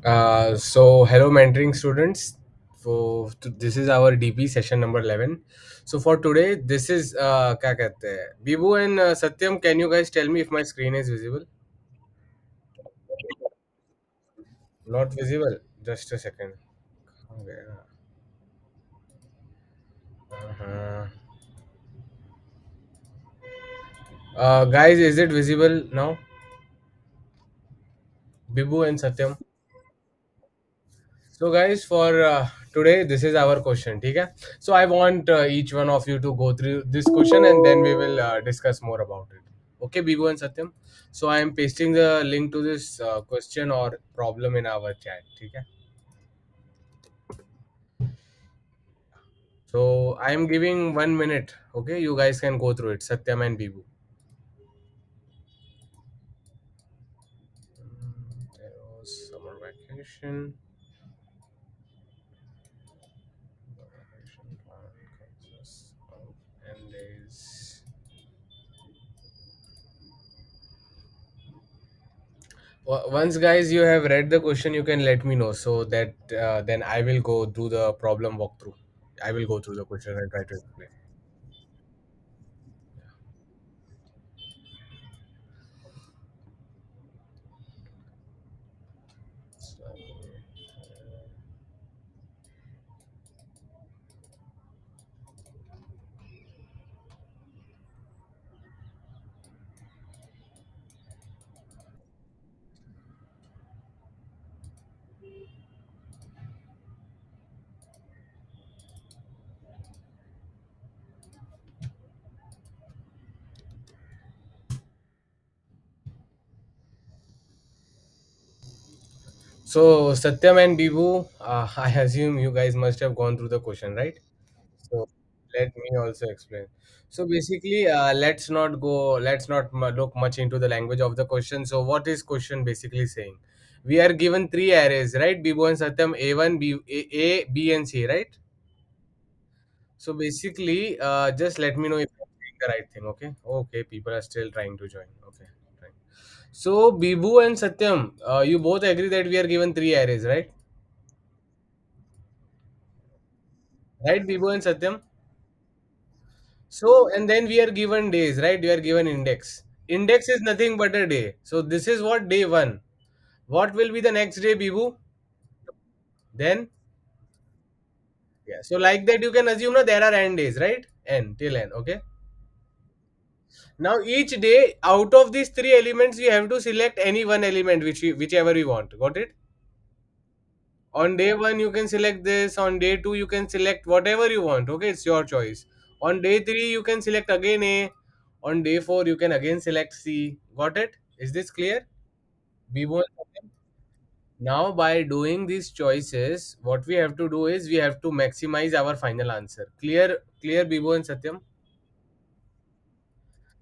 Hello, mentoring students. This is our DP session number 11. So, for today, this is क्या कहते हैं Bibu and Satyam. Can you guys tell me if my screen is visible? Not visible. Just a second. Okay. Uh-huh. Guys, is it visible now? Bibu and Satyam. So, guys, for today, this is our question. Okay? So, I want each one of you to go through this question and then we will discuss more about it. Okay, Bibu and Satyam. So, I am pasting the link to this question or problem in our chat. Okay? So, I am giving 1 minute. Okay, you guys can go through it. Satyam and Bibu. There was summer vacation. Vacation plan consists of N days. Once, guys, you have read the question, you can let me know so that then I will go do the problem walkthrough. I will go through the question and try to explain. So, Satyam and Bibu, I assume you guys must have gone through the question, right? So, let me also explain. So, basically, let's not look much into the language of the question. So, what is question basically saying? We are given three arrays, right? Bibu and Satyam, A1, A, B, and C, right? So basically, just let me know if I'm saying the right thing. Okay. Okay. People are still trying to join. Okay. Fine. So Bibu and Satyam, you both agree that we are given three arrays, right? Right, Bibu and Satyam. So and then we are given days, right? We are given index. Index is nothing but a day. So this is what day one. What will be the next day, Bibu? Then yeah. So like that, you can assume that there are n days, right? N till n. Okay. Now each day out of these three elements, you have to select any one element whichever you want. Got it? On day one, you can select this. On day two, you can select whatever you want. Okay, it's your choice. On day three, you can select again A. On day four, you can again select C. Got it? Is this clear? B1. Now, by doing these choices, what we have to do is we have to maximize our final answer. Clear, Bibo and Satyam.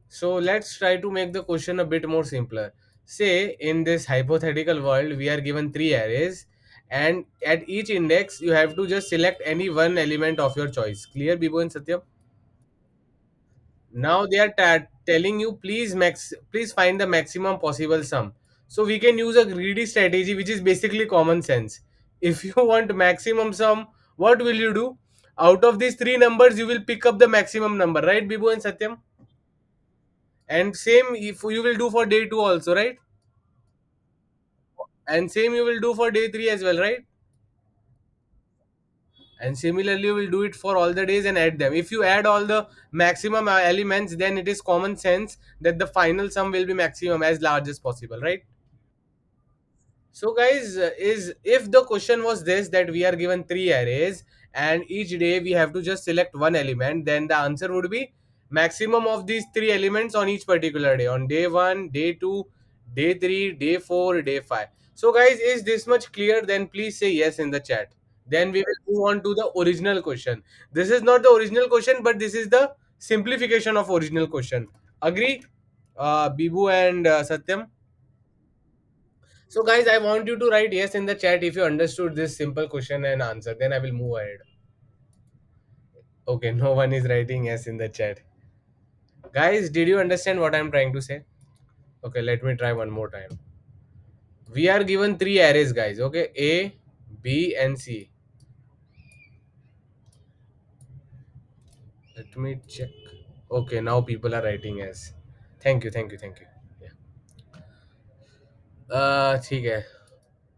So let's try to make the question a bit more simpler. Say in this hypothetical world, we are given three arrays, and at each index, you have to just select any one element of your choice. Clear, Bibo and Satyam? Now they are telling you, please find the maximum possible sum. So we can use a greedy strategy, which is basically common sense. If you want maximum sum, what will you do? Out of these three numbers, you will pick up the maximum number, right, Bibo and Satyam? And same if you will do for day two also, right? And same you will do for day three as well, right? And similarly, you will do it for all the days and add them. If you add all the maximum elements, then it is common sense that the final sum will be maximum as large as possible, right? So, guys, is if the question was this that we are given three arrays and each day we have to just select one element, then the answer would be maximum of these three elements on each particular day on day one, day two, day three, day four, day five. So, guys, is this much clear? Then please say yes in the chat. Then we will move on to the original question. This is not the original question, but this is the simplification of original question. Agree, Bibu and Satyam? So, guys, I want you to write yes in the chat if you understood this simple question and answer. Then I will move ahead. Okay, no one is writing yes in the chat. Guys, did you understand what I'm trying to say? Okay, let me try one more time. We are given three arrays, guys. Okay, A, B, and C. Let me check. Okay, now people are writing as. Thank you, thank you, thank you. Yeah. ठीक है.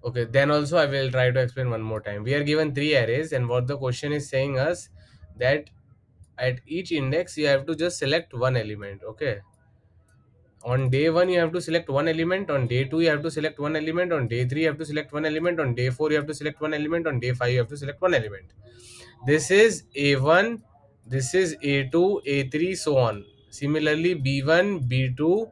Okay, then also I will try to explain one more time. We are given three arrays, and what the question is saying us that at each index you have to just select one element. Okay, on day one you have to select one element, on day two you have to select one element, on day three you have to select one element, on day four you have to select one element, on day five you have to select one element. This is A1, this is A2, A3, so on. Similarly, B1, B2,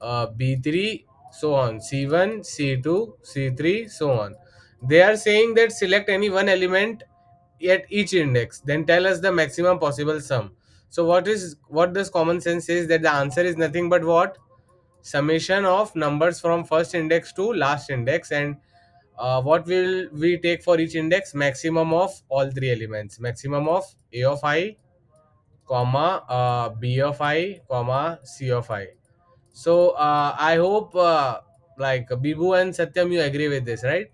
B3, so on. C1, C2, C3, so on. They are saying that select any one element at each index, then tell us the maximum possible sum. So what does common sense says that the answer is nothing but what? Summation of numbers from first index to last index, and what will we take for each index? Maximum of all three elements, maximum of A of I, comma, B of I, comma, C of I. So I hope like Bibu and Satyam, you agree with this, right?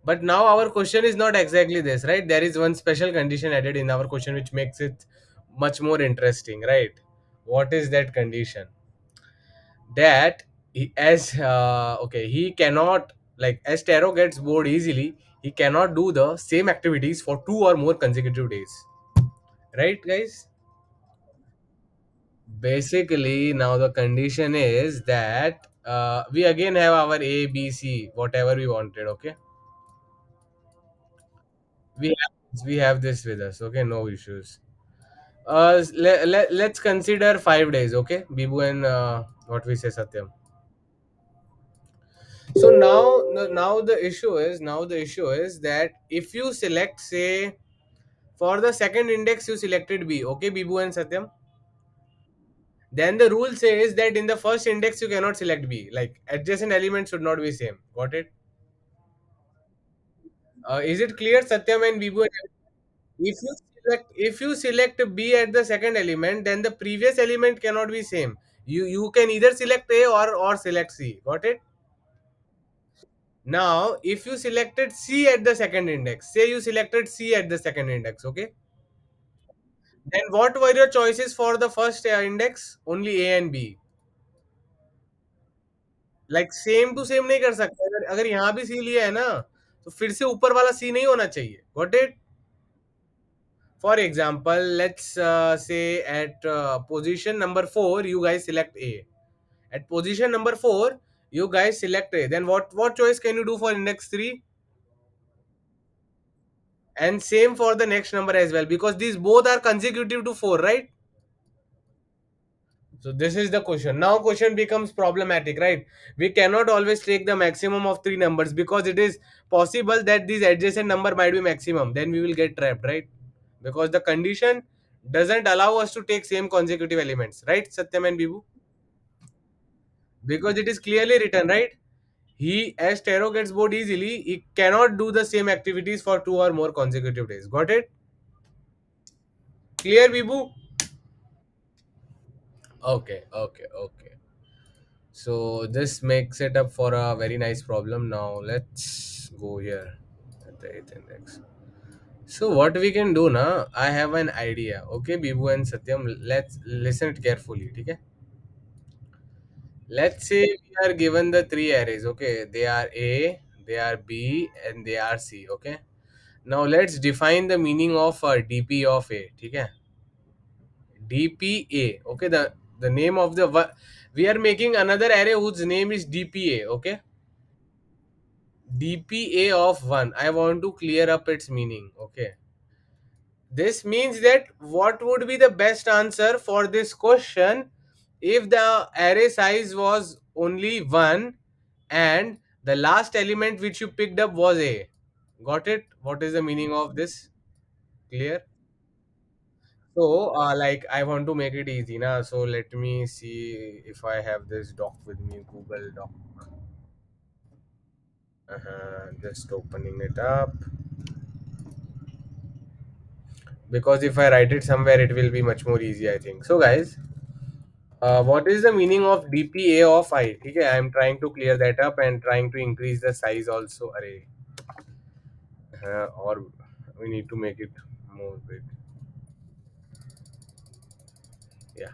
But now our question is not exactly this, right? There is one special condition added in our question which makes it much more interesting, right? What is that condition? That he cannot, like, as Taro gets bored easily, he cannot do the same activities for two or more consecutive days, right, guys? Basically, now the condition is that we again have our A, B, C, whatever we wanted. Okay, we have this with us. Okay, no issues. Let's consider 5 days. Okay, Bibu and what we say, Satyam. So now the issue is that if you select, say, for the second index you selected B, okay, Bibu and Satyam, then the rule says that in the first index you cannot select B, like adjacent elements should not be same. Got it? Is it clear, Satyam and Bibu? If you select B at the second element, then the previous element cannot be same. You can either select A or select C. Got it? Now, if you selected C at the second index, say you selected C at the second index, okay? Then what were your choices for the first index? Only A and B. Like same to same नहीं कर सकते. अगर अगर यहाँ भी सी लिया है ना, तो फिर से ऊपर वाला सी नहीं होना चाहिए. Got it? For example, let's say at position number 4, you guys select A. At position number 4, you guys select A. Then what choice can you do for index 3? And same for the next number as well, because these both are consecutive to 4, right? So this is the question. Now question becomes problematic, right? We cannot always take the maximum of three numbers because it is possible that these adjacent number might be maximum. Then we will get trapped, right? Because the condition doesn't allow us to take same consecutive elements, right, Satyam and Bibu? Because it is clearly written, right? He, as Taro gets bored easily, he cannot do the same activities for two or more consecutive days. Got it? Clear, Bibu? Okay, okay, okay. So this makes it up for a very nice problem. Now let's go here at the eighth index. So what we can do now? I have an idea. Okay, Bibu and Satyam, let's listen it carefully. Okay. Let's say we are given the three arrays. Okay, they are A, they are B, and they are C. Okay. Now let's define the meaning of DP of A. Okay. DPA. Okay. The name of we are making another array whose name is DPA. Okay. DPA of 1. I want to clear up its meaning. Okay. This means that what would be the best answer for this question if the array size was only 1 and the last element which you picked up was A. Got it? What is the meaning of this? Clear? So, like, I want to make it easy, na. So let me see if I have this doc with me, Google Doc. Just opening it up. Because if I write it somewhere, it will be much more easy, I think. So, guys, What is the meaning of DPA of I? ठीक है, I am trying to clear that up and trying to increase the size also. अरे or we need to make it more big. Yeah.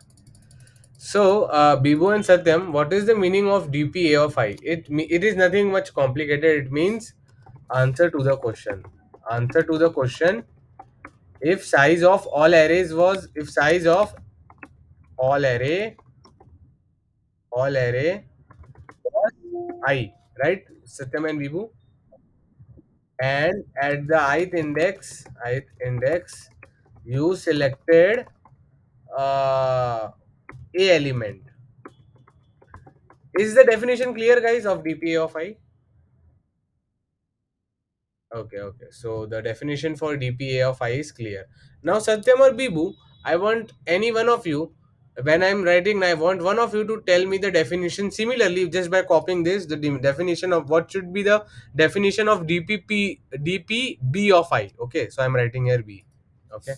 So, Bibu and Satyam, what is the meaning of DPA of I? It is nothing much complicated. It means answer to the question. Answer to the question. If size of all arrays was if size of all array all array was I, right? Satyam and Bibu, and at the ith index, you selected a element. Is the definition clear, guys, of DPA of I? Okay, okay. So the definition for DPA of I is clear. Now, Satyam or Bibu, I want any one of you, when I'm writing, I want one of you to tell me the definition similarly, just by copying this, the definition of what should be the definition of DPB of I. Okay, so I'm writing here B. Okay.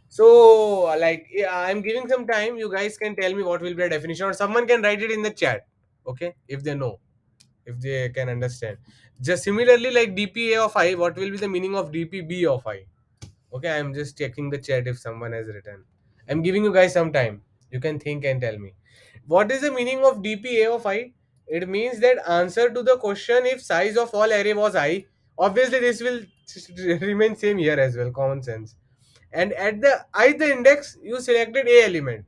So, like, yeah, I'm giving some time. You guys can tell me what will be the definition, or someone can write it in the chat. Okay, if they know, if they can understand. Just similarly, like DPA of I, what will be the meaning of DPB of I? Okay, I'm just checking the chat if someone has written. I'm giving you guys some time. You can think and tell me. What is the meaning of DPA of I? It means that answer to the question if size of all array was I. Obviously, this will remain same here as well. Common sense. And at the ith index, you selected a element.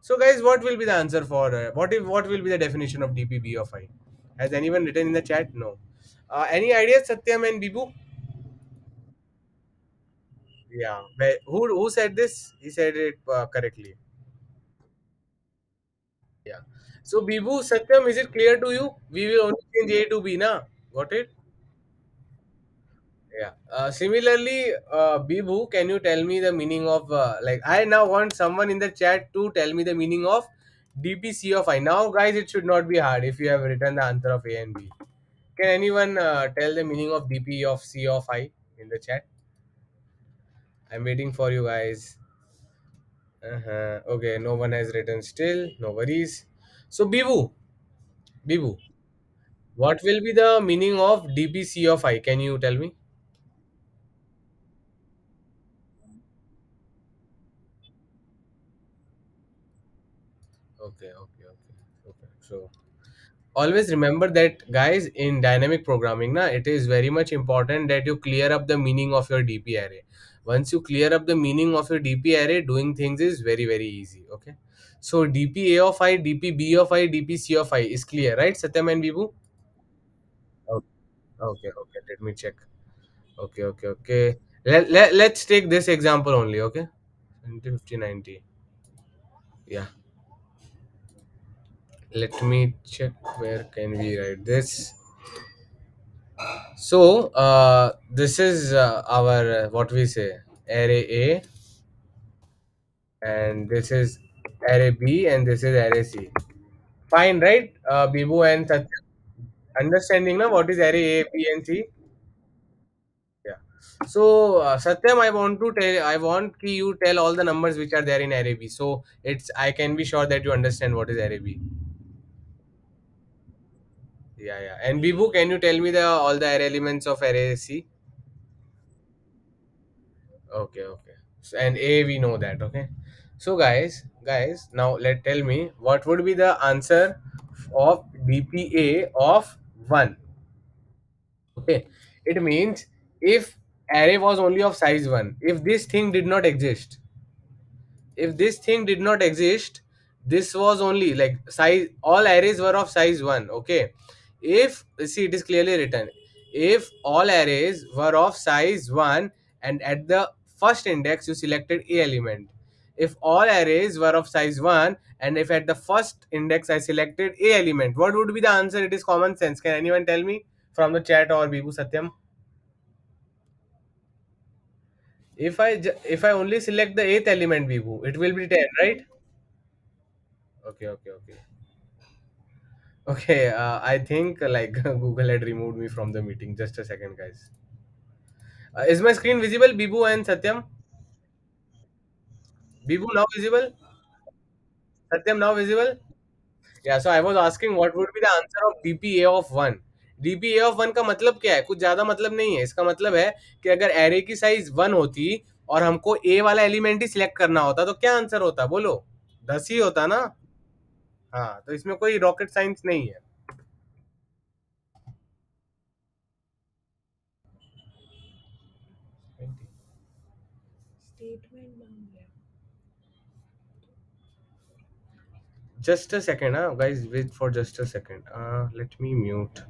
So, guys, what will be the answer for what will be the definition of DPB of I? Has anyone written in the chat? No. Any ideas, Satyam and Bibu? Yeah. Who said this? He said it correctly. Yeah. So Bibu, Satyam, is it clear to you? We will only change A to B, na? Got it? Yeah. Similarly, Bibu, can you tell me the meaning of like I now want someone in the chat to tell me the meaning of DPC of I. Now, guys, it should not be hard if you have written the answer of A and B. Can anyone tell the meaning of DP of C of I in the chat? I'm waiting for you guys. Okay, no one has written still. No worries. So, Bibu, what will be the meaning of DPC of I? Can you tell me? Okay, okay, okay, okay. So, always remember that, guys, in dynamic programming, na, it is very much important that you clear up the meaning of your DP array. Once you clear up the meaning of your DP array, doing things is very, very easy. Okay. So, DPA of I, DPB of I, DPC of I is clear, right, Satyam and Bibu? Okay, okay, okay. Let me check. Okay, okay, okay. Let's take this example only, okay? 20, 50, 90. Yeah. Let me check where can we write this. So, this is our, what we say, array A, and this is array B, and this is array C. Fine, right? Bibu and Satyam, understanding now what is array A, B, and C? Yeah. So, Satyam, I want ki you tell all the numbers which are there in array B. So, I can be sure that you understand what is array B. Yeah, yeah. And Bibu, can you tell me the all the array elements of array C? Okay, okay. So, and A, we know that. Okay. So, guys, now tell me what would be the answer of DPA of 1. Okay. It means if array was only of size 1, if this thing did not exist, if this thing did not exist, this was only like size, all arrays were of size 1. Okay, if see, it is clearly written, if all arrays were of size 1 and at the first index you selected a element, if all arrays were of size 1 and if at the first index I selected a element, what would be the answer? It is common sense. Can anyone tell me from the chat or Bibu, Satyam? If I only select the eighth element, Bibu, it will be 10, right? Okay, okay, okay. Okay, I think like Google had removed me from the meeting. Just a second, guys. Is my screen visible, Bibu and Satyam? Bibu now visible? Satyam, now visible? Yeah, so I was asking what would be the answer of DPA of 1. DPA of 1 का मतलब क्या है? कुछ ज्यादा मतलब नहीं है. इसका मतलब है कि अगर एरे की साइज 1 होती और हमको ए वाला एलिमेंट ही सिलेक्ट करना होता तो क्या आंसर होता? बोलो. 10 ही होता ना. हाँ, तो इसमें कोई रॉकेट साइंस नहीं है. Just a second, guys. Wait for just a second. Let me mute.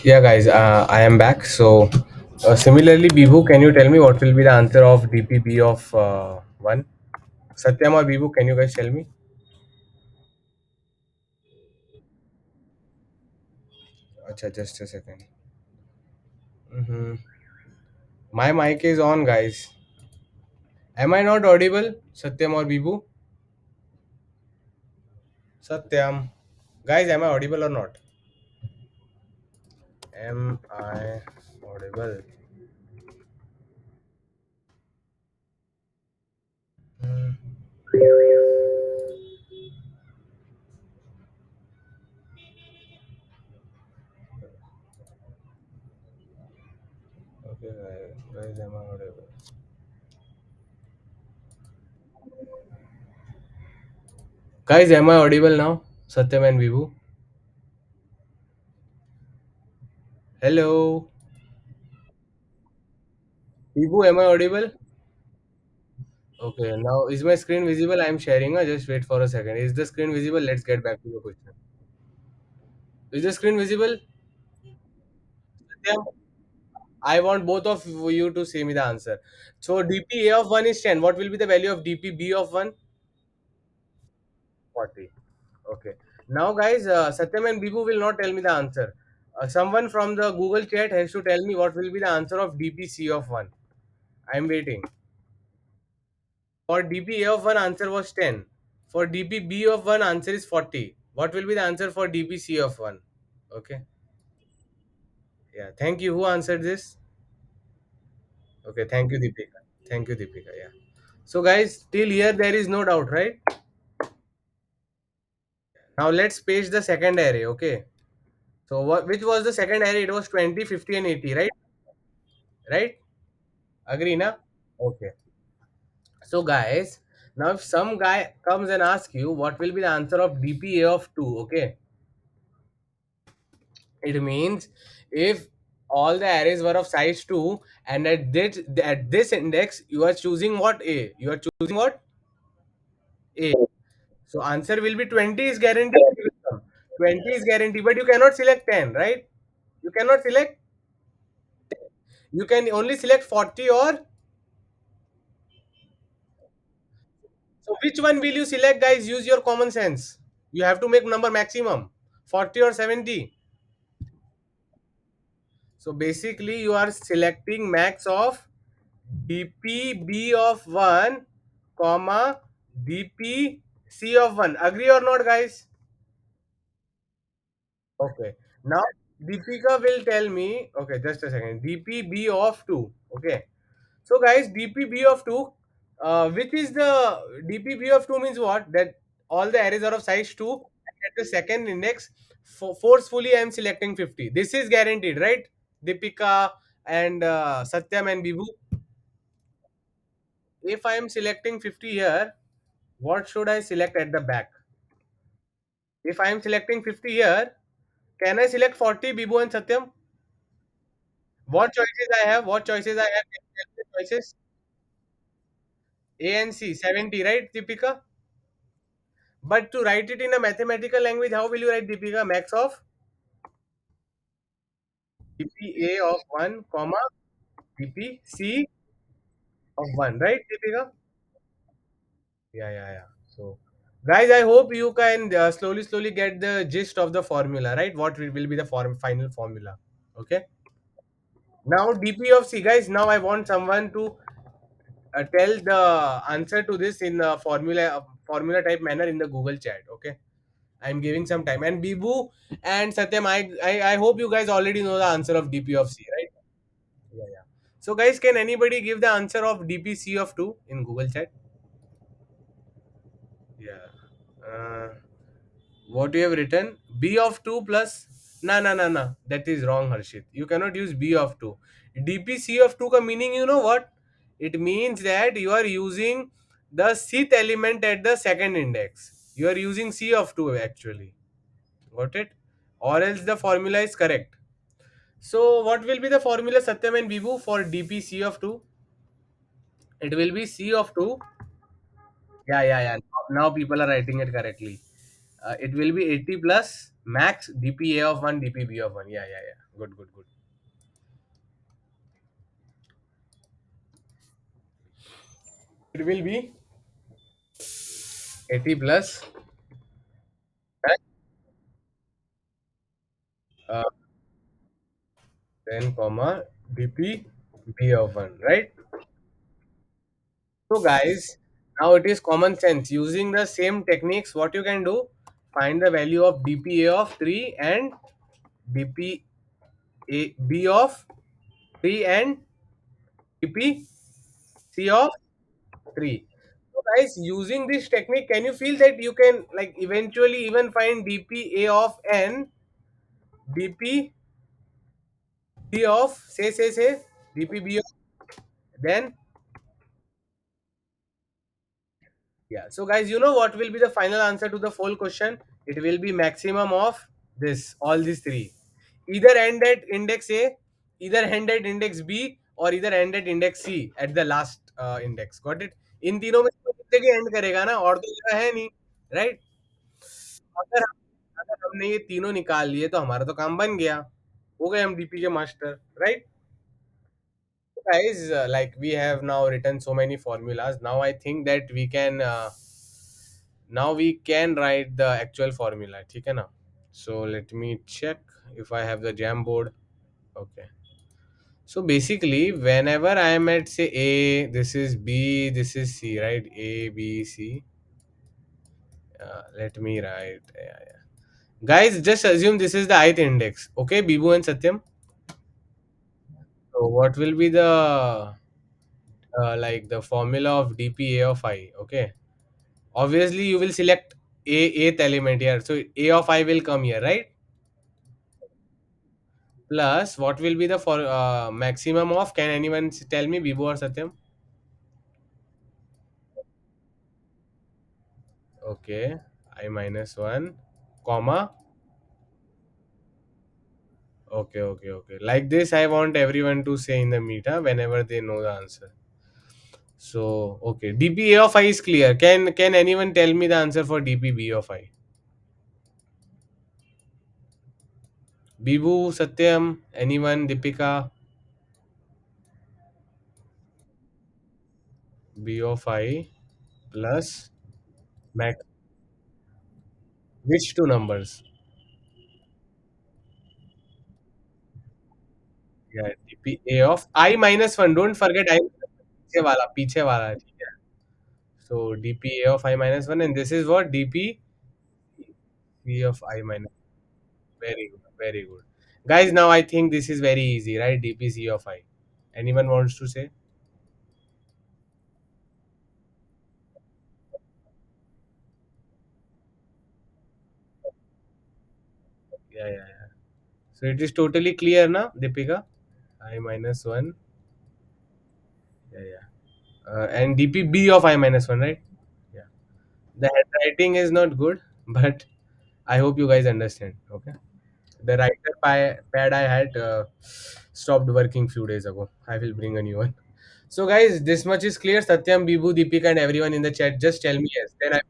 Yeah, guys, I am back. So, similarly, Bibu, can you tell me what will be the answer of DPB of 1? Satyam or Bibu, can you guys tell me? Acha, just a second. Hmm. My mic is on, guys. Am I not audible, Satyam or Bibu? Satyam. Guys, am I audible or not? Am I audible? Hmm. Okay, guys, am I audible? Guys, am I audible now? Satyam and Bibu? Hello? Bibu, am I audible? Okay, now is my screen visible? I am sharing. Just wait for a second. Is the screen visible? Let's get back to the question. Is the screen visible? Satyam, I want both of you to say me the answer. So DPA of 1 is 10. What will be the value of DPB of 1? 40. Okay. Now, guys, Satyam and Bibu will not tell me the answer. Someone from the Google chat has to tell me what will be the answer of DPC of 1. I am waiting. For DPA of 1, answer was 10. For DPB of 1, answer is 40. What will be the answer for DPC of 1? Okay. Yeah. Thank you. Who answered this? Okay. Thank you, Deepika. Thank you, Deepika. Yeah. So, guys, till here there is no doubt, right? Now let's page the second array. Okay. So, which was the second array? It was 20, 50, and 80, right? Right? Agree, na? Okay. So, guys, now if some guy comes and asks you what will be the answer of DPA of 2, okay, it means if all the arrays were of size 2 and at this index you are choosing what? A. You are choosing what? A. So, answer will be 20 is guaranteed. 20 is guaranteed, but you cannot select 10, right? You cannot select. You can only select 40 or. So, which one will you select, guys? Use your common sense. You have to make number maximum 40 or 70. So basically, you are selecting max of dpb of 1, comma dpc of 1. Agree or not, guys? Okay. Now, Deepika will tell me. Okay, just a second. dpb of 2. Okay. So, guys, dpb of 2, which is the dpb of 2 means what? That all the arrays are of size 2. And at the second index, forcefully I am selecting 50. This is guaranteed, right? Deepika and Satyam and Bibu. If I am selecting 50 here, what should I select at the back? If I am selecting 50 here, can I select 40, Bibu and Satyam? What choices I have? What choices I have? Can you tell me the choices? A and C, 70, right, Deepika? But to write it in a mathematical language, how will you write, Deepika? Max of dpa of 1, comma. dp c of 1, right, Deepika? Yeah. So, guys, I hope you can slowly get the gist of the formula, right? What will be the final formula? Okay. Now, dp of c, guys. Now, I want someone to tell the answer to this in a formula type manner in the Google chat. Okay. I'm giving some time. And Bibu and Satyam, I hope you guys already know the answer of dp of c, right? Yeah. So, guys, can anybody give the answer of dpc of 2 in Google chat? Yeah. Uh, what you have written? B of 2 plus. No. That is wrong, Harshit. You cannot use B of 2. dpc of 2 ka meaning, you know what? It means that you are using the sith element at the second index. You are using C of 2 actually. Got it? Or else the formula is correct. So, what will be the formula, Satyam and Bibu, for dpc of 2? It will be C of 2. Yeah. Now people are writing it correctly. It will be 80 plus max dpa of 1 dpb of 1. Yeah. Good. It will be 80 plus max, uh, 10 comma dpb of 1, right? So, guys, now it is common sense. Using the same techniques, what you can do, find the value of dpa of 3 and dpab of 3 and dpc of 3. So, guys, using this technique, can you feel that you can like eventually even find dpa of n, dpb of say dpb of then. Yeah. So, guys, you know what will be the final answer to the full question? It will be maximum of this, all these three. Either end at index A, either end at index B, or either end at index C at the last index. Got it? इन तीनों में से एक जगह and करेगा ना, और तो जगह है नहीं, राइट? अगर अगर हमने ये तीनों निकाल लिए तो हमारा तो काम बन गया, हो गए हम डीपी के master, right? Guys, like we have now written so many formulas. Now I think that we can write the actual formula, ठीक है ना? So let me check if I have the Jamboard. Okay. So basically, whenever I am at say A, this is B, this is C, right? A, B, C. Let me write. Yeah. Guys, just assume this is the ith index. Okay, Bibu and Satyam. So what will be the like the formula of dpa of I? Okay. Obviously, you will select eighth element here. So a of I will come here, right? Plus, what will be the for maximum of? Can anyone tell me, Bibu or Satyam? Okay, I minus one, comma. Okay. Like this, I want everyone to say in the meter whenever they know the answer. So, okay, dpa of I is clear. Can anyone tell me the answer for dpb of I? Bibu, Satyam, anyone, Deepika, b of I plus max. Which two numbers? Yeah, dpa of I minus one. Don't forget I पीछे वाला ठीक है. So dpa of I minus one, and this is what dp v of I minus. Very good. Guys, now I think this is very easy, right? dpc of I. Anyone wants to say? Yeah. So it is totally clear now, Deepika. I minus one. Yeah. And dpb of I minus one, right? Yeah. The handwriting is not good, but I hope you guys understand. Okay. The pad I had stopped working few days ago. I will bring a new one. So, guys, this much is clear. Satyam, Bibu, Deepika, and everyone in the chat, just tell me yes. Then I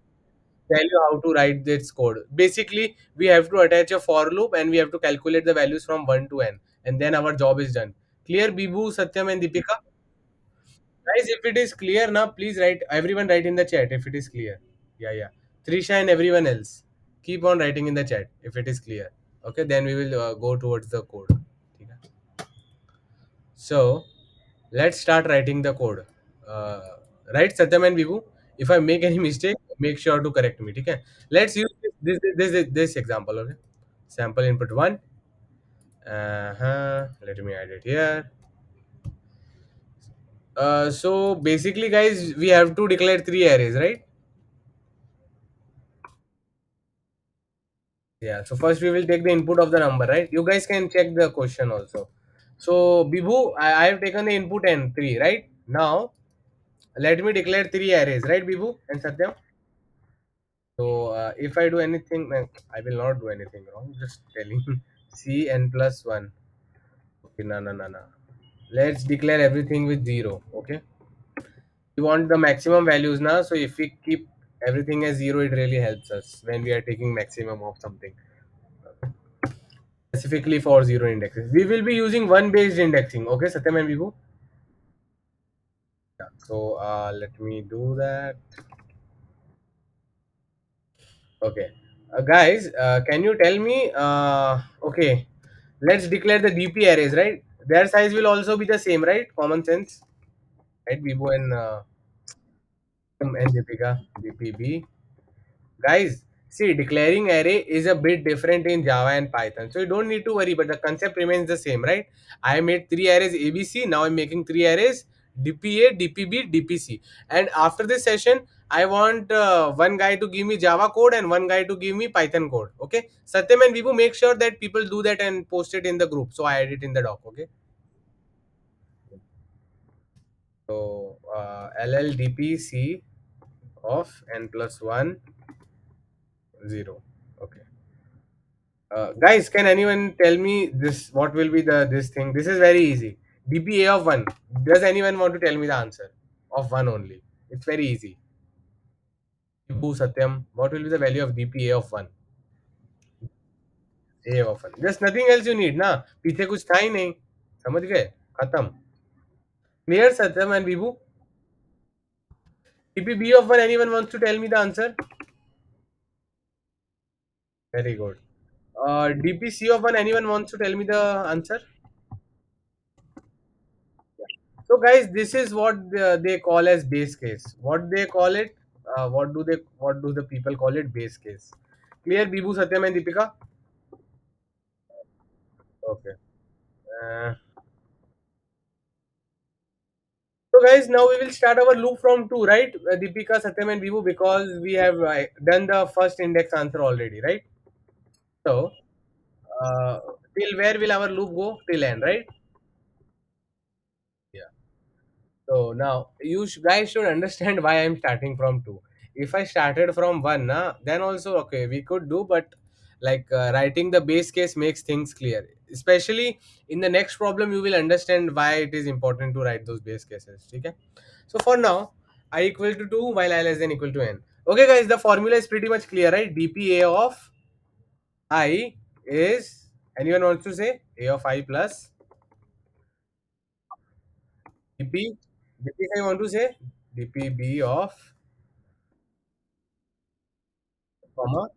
tell you how to write this code. Basically, we have to attach a for loop and we have to calculate the values from 1 to n, and then our job is done. Clear, Bibu, Satyam, and Deepika? Guys, if it is clear now, please write. Everyone write in the chat if it is clear. Yeah, yeah. Trisha and everyone else, keep on writing in the chat if it is clear. Okay, then we will go towards the code. Okay. So let's start writing the code. Uh, right, Satyam and Vivu. If I make any mistake, make sure to correct me. Okay. Let's use this example. Okay. Sample input one. Let me add it here. So basically, guys, we have to declare three arrays, right? Yeah. So first we will take the input of the number, right? You guys can check the question also. So Bibu, I have taken the input and three, right? Now let me declare three arrays, right, Bibu and Satyam? So if I do anything, I will not do anything wrong. Just telling. C n plus one. Okay, no, no, no, no. Let's declare everything with zero. Okay. We want the maximum values now. So if we keep everything as zero, it really helps us when we are taking maximum of something. Specifically for zero indexes. We will be using one based indexing. Okay, Satyam and Vibhu? Yeah. So let me do that. Okay. Guys, can you tell me? Okay, let's declare the DP arrays, right? Their size will also be the same, right? Common sense, right? Vibhu and Deepika, DPB. Guys, see, declaring array is a bit different in Java and Python. So you don't need to worry, but the concept remains the same, right? I made three arrays ABC. Now I'm making three arrays DPA, DPB, DPC. And after this session, I want one guy to give me Java code and one guy to give me Python code. Okay. Satyam and Vibu, make sure that people do that and post it in the group. So I add it in the doc. Okay. So LLDPC of n plus 1, 0. Okay. Guys, can anyone tell me this? What will be the this thing? This is very easy. DPA of one. Does anyone want to tell me the answer of one only? It's very easy. Who Satyam? What will be the value of DPA of one? A of one. There's nothing else you need, ना? पीछे कुछ था ही नहीं. समझ गए? खत्म. Clear, Satyam and Vibu? DPB of one. Anyone wants to tell me the answer? Very good. DPC of one. Anyone wants to tell me the answer? So guys, this is what they call as base case. What they call it? What do the people call it? Base case. Clear, Bibu, Satyam, and Deepika? Okay. Uh, so guys, now we will start our loop from two, right? Deepika, Satyam, and Bibu, because we have done the first index answer already, right? So uh, till where will our loop go? Till end, right? Yeah. So now guys should understand why I'm starting from two. If I started from one, then also okay we could do, but like writing the base case makes things clear. Especially in the next problem, you will understand why it is important to write those base cases. Okay. So for now, I equal to two while I less than equal to n. Okay, guys, the formula is pretty much clear, right? DPA of I is, anyone wants to say a of I plus DP. DP I want to say DPB of comma.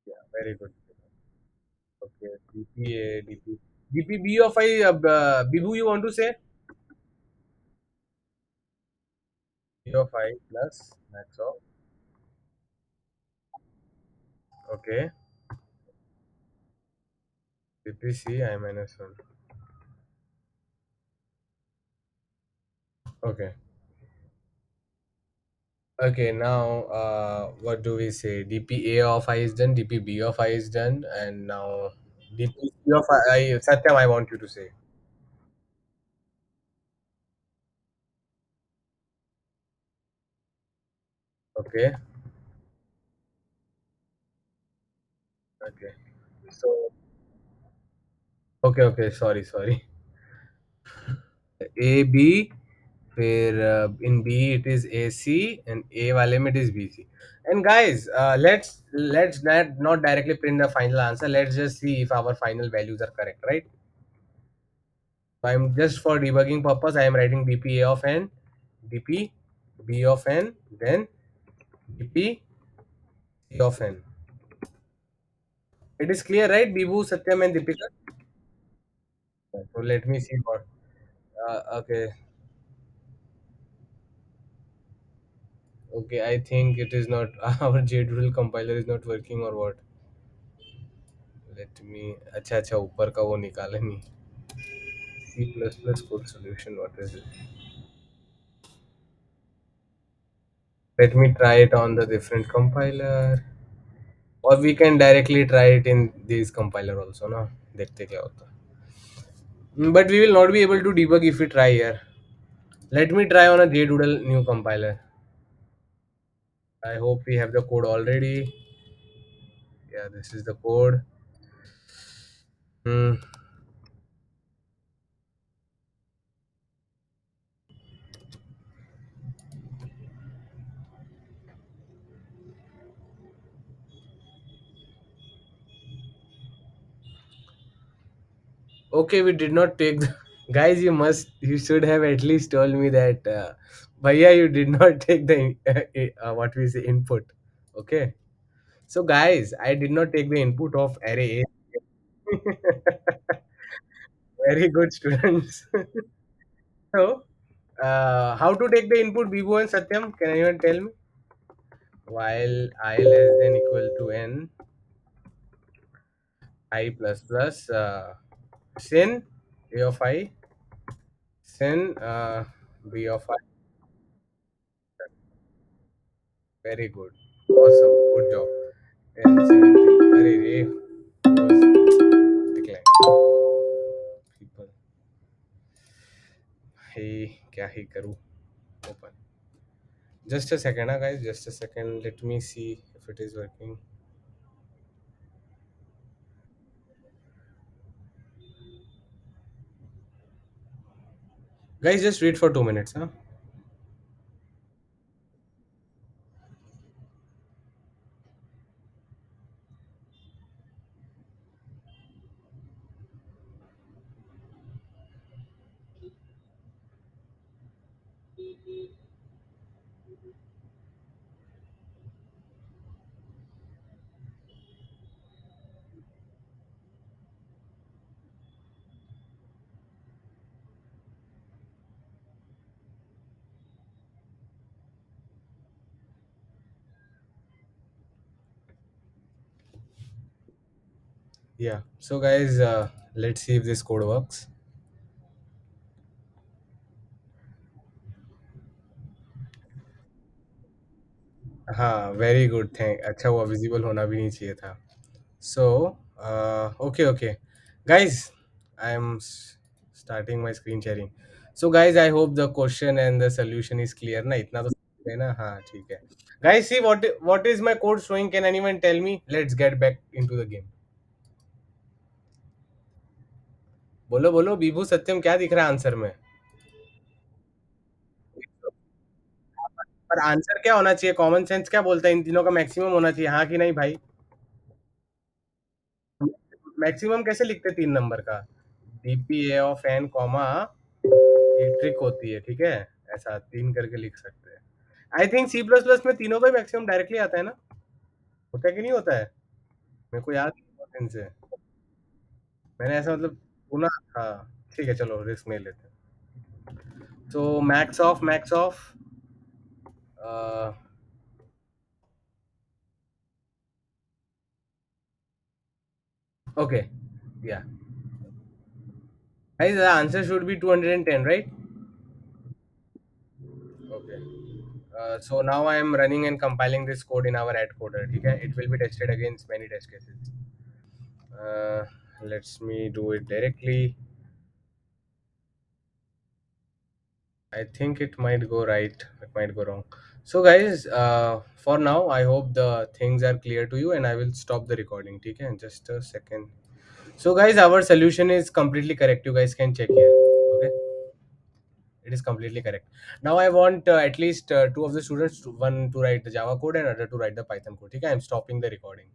Yeah, very good. Okay, DPA, DPB of I, Bibu, you want to say? B of I plus max of, okay, DPC I minus 1. Okay. Okay, now what do we say? DPA of I is done, DPB of I is done, and now DPC of Satyam, I want you to say. Okay, okay. So, okay, okay, sorry, sorry. A, B, फिर in B it is AC and A वाले में it is BC. And guys, let's not directly print the final answer. Let's just see if our final values are correct, right? So I'm just for debugging purpose. I am writing DP A of n, DP B of n, then DP C of n. It is clear, right? Bibu, Satyam, and Deepika. So let me see what. Okay, okay. I think it is not our JDoodle compiler is not working or what. Let me. अच्छा अच्छा ऊपर का वो निकाले नहीं. C plus plus code solution. What is it? Let me try it on the different compiler. Or we can directly try it in this compiler also, ना. देखते क्या होता है. But we will not be able to debug if we try here. Let me try on a JDoodle new compiler. I hope we have the code already. Yeah, this is the code. Hmm. Okay, we did not take the guys. You should have at least told me that. Bhaiya, you did not take the what we say input. Okay, so guys, I did not take the input of array A. Very good students. So, how to take the input Bibu and Satyam? Can anyone tell me? While I less than equal to n, I plus plus sin a of I, sin b of I. Very good. Awesome. Good job. And 70. अरे रे was declined. People. Hey, क्या ही करूँ? Open. Just a second, guys. Just a second. Let me see if it is working. Guys, just wait for 2 minutes, huh? Yeah. So, guys, let's see if this code works. हाँ, very good thank अच्छा हुआ visible होना भी नहीं चाहिए था. So, okay, okay. Guys, I'm starting my screen sharing. So, guys, I hope the question and the solution is clear. ना इतना तो है ना हाँ ठीक है. Guys, see what is my code showing? Can anyone tell me? Let's get back into the game. बोलो बोलो बीभू सत्यम क्या दिख रहा है आंसर में? पर आंसर क्या होना चाहिए? कॉमन सेंस क्या बोलता है इन तीनों का मैक्सिमम होना चाहिए हाँ कि नहीं भाई? मैक्सिमम कैसे लिखते हैं 3 नंबर का? डीपीए ऑफ एन कॉमा ये ट्रिक होती है ठीक है ऐसा 3 करके लिख सकते हैं. I think C plus plus में तीनों का मैक्सिमम डायरेक्टली आता है ना? होता है कि नहीं होता है? मेरे को याद नहीं बहुत दिन से. मैंने ऐसा मतलब सुना था. ठीक है चलो रिस्क नहीं लेते. तो मैक्स ऑफ ओके या guys the answer should be 210 right? Okay. So now I am running and compiling this code in our AtCoder. Okay, it will be tested against many test cases. Uh, Let's me do it directly. I think it might go right. It might go wrong. So guys, for now, I hope the things are clear to you, and I will stop the recording. Okay, just a second. So guys, our solution is completely correct. You guys can check here. Okay. It is completely correct. Now I want at least two of the students, one to write the Java code and other to write the Python code. Okay, I'm stopping the recording.